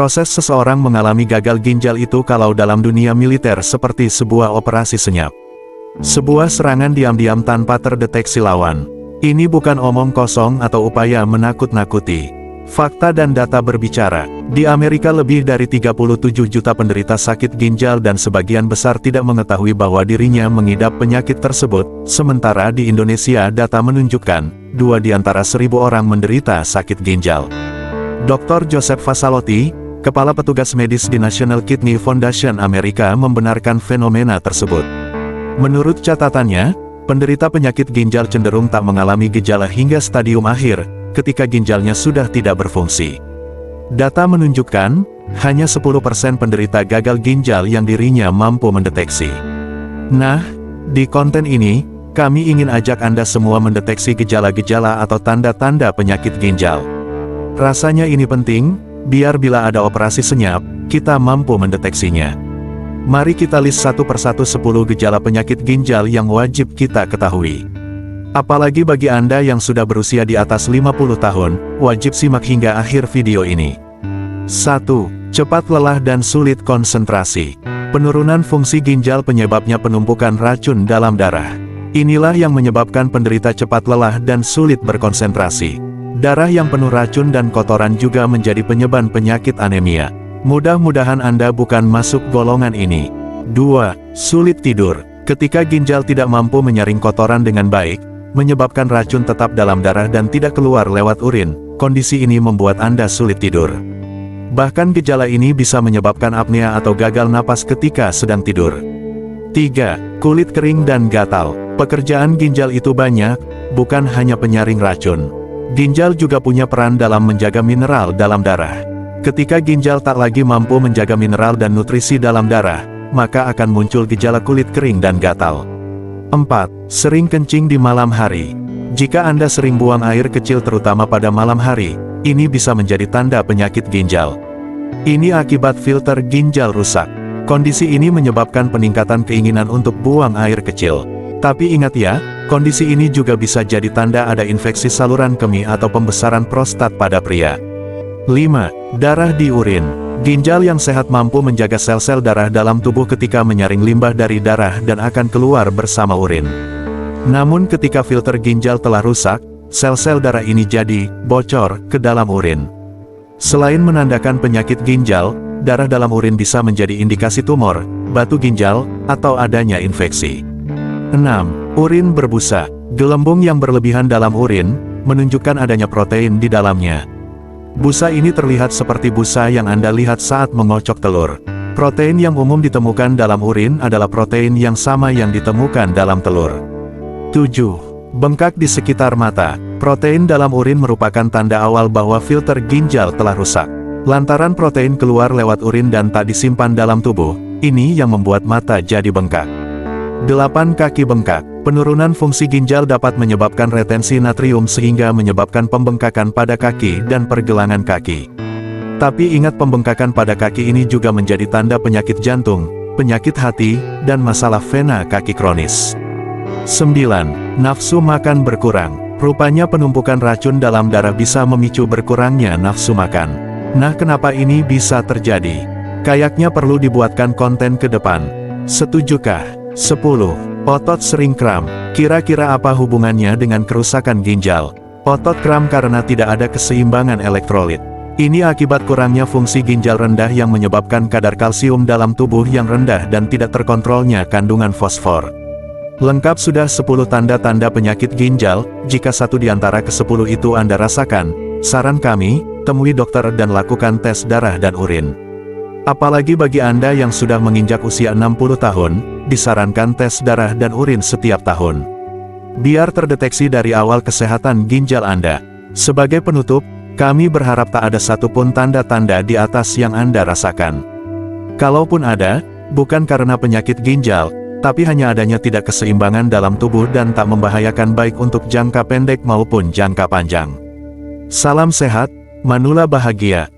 Proses seseorang mengalami gagal ginjal itu kalau dalam dunia militer seperti sebuah operasi senyap. Sebuah serangan diam-diam tanpa terdeteksi lawan. Ini bukan omong kosong atau upaya menakut-nakuti. Fakta dan data berbicara. Di Amerika lebih dari 37 juta penderita sakit ginjal dan sebagian besar tidak mengetahui bahwa dirinya mengidap penyakit tersebut. Sementara di Indonesia data menunjukkan, 2 di antara 1.000 orang menderita sakit ginjal. Dr. Joseph Vasalotti, kepala petugas medis di National Kidney Foundation Amerika membenarkan fenomena tersebut. Menurut catatannya, penderita penyakit ginjal cenderung tak mengalami gejala hingga stadium akhir, ketika ginjalnya sudah tidak berfungsi. Data menunjukkan, hanya 10% penderita gagal ginjal yang dirinya mampu mendeteksi. Nah, di konten ini, kami ingin ajak Anda semua mendeteksi gejala-gejala atau tanda-tanda penyakit ginjal. Rasanya ini penting, biar bila ada operasi senyap, kita mampu mendeteksinya. Mari kita list satu persatu 10 gejala penyakit ginjal yang wajib kita ketahui. Apalagi bagi Anda yang sudah berusia di atas 50 tahun, wajib simak hingga akhir video ini. 1. Cepat lelah dan sulit konsentrasi. Penurunan fungsi ginjal penyebabnya penumpukan racun dalam darah. Inilah yang menyebabkan penderita cepat lelah dan sulit berkonsentrasi. Darah yang penuh racun dan kotoran juga menjadi penyebab penyakit anemia. Mudah-mudahan Anda bukan masuk golongan ini. 2. Sulit tidur. Ketika ginjal tidak mampu menyaring kotoran dengan baik, menyebabkan racun tetap dalam darah dan tidak keluar lewat urin, kondisi ini membuat Anda sulit tidur. Bahkan gejala ini bisa menyebabkan apnea atau gagal napas ketika sedang tidur. 3. Kulit kering dan gatal. Pekerjaan ginjal itu banyak, bukan hanya penyaring racun. Ginjal juga punya peran dalam menjaga mineral dalam darah. Ketika ginjal tak lagi mampu menjaga mineral dan nutrisi dalam darah, maka akan muncul gejala kulit kering dan gatal. 4. Sering kencing di malam hari. Jika Anda sering buang air kecil terutama pada malam hari, ini bisa menjadi tanda penyakit ginjal. Ini akibat filter ginjal rusak. Kondisi ini menyebabkan peningkatan keinginan untuk buang air kecil. Tapi ingat ya, kondisi ini juga bisa jadi tanda ada infeksi saluran kemih atau pembesaran prostat pada pria. 5. Darah di urin. Ginjal yang sehat mampu menjaga sel-sel darah dalam tubuh ketika menyaring limbah dari darah dan akan keluar bersama urin. Namun ketika filter ginjal telah rusak, sel-sel darah ini jadi bocor ke dalam urin. Selain menandakan penyakit ginjal, darah dalam urin bisa menjadi indikasi tumor, batu ginjal, atau adanya infeksi. 6. Urin berbusa. Gelembung yang berlebihan dalam urin, menunjukkan adanya protein di dalamnya. Busa ini terlihat seperti busa yang Anda lihat saat mengocok telur. Protein yang umum ditemukan dalam urin adalah protein yang sama yang ditemukan dalam telur. 7. Bengkak di sekitar mata. Protein dalam urin merupakan tanda awal bahwa filter ginjal telah rusak. Lantaran protein keluar lewat urin dan tak disimpan dalam tubuh, ini yang membuat mata jadi bengkak. 8. Kaki bengkak. Penurunan fungsi ginjal dapat menyebabkan retensi natrium sehingga menyebabkan pembengkakan pada kaki dan pergelangan kaki. Tapi ingat, pembengkakan pada kaki ini juga menjadi tanda penyakit jantung, penyakit hati, dan masalah vena kaki kronis. 9. Nafsu makan berkurang. Rupanya penumpukan racun dalam darah bisa memicu berkurangnya nafsu makan. Nah, kenapa ini bisa terjadi? Kayaknya perlu dibuatkan konten ke depan. Setujukah? 10. Otot sering kram. Kira-kira apa hubungannya dengan kerusakan ginjal? Otot kram karena tidak ada keseimbangan elektrolit. Ini akibat kurangnya fungsi ginjal rendah yang menyebabkan kadar kalsium dalam tubuh yang rendah dan tidak terkontrolnya kandungan fosfor. Lengkap sudah 10 tanda-tanda penyakit ginjal. Jika satu di antara ke-10 itu Anda rasakan, saran kami, temui dokter dan lakukan tes darah dan urin. Apalagi bagi Anda yang sudah menginjak usia 60 tahun, disarankan tes darah dan urin setiap tahun. Biar terdeteksi dari awal kesehatan ginjal Anda. Sebagai penutup, kami berharap tak ada satupun tanda-tanda di atas yang Anda rasakan. Kalaupun ada, bukan karena penyakit ginjal, tapi hanya adanya tidak keseimbangan dalam tubuh dan tak membahayakan baik untuk jangka pendek maupun jangka panjang. Salam sehat, manula bahagia.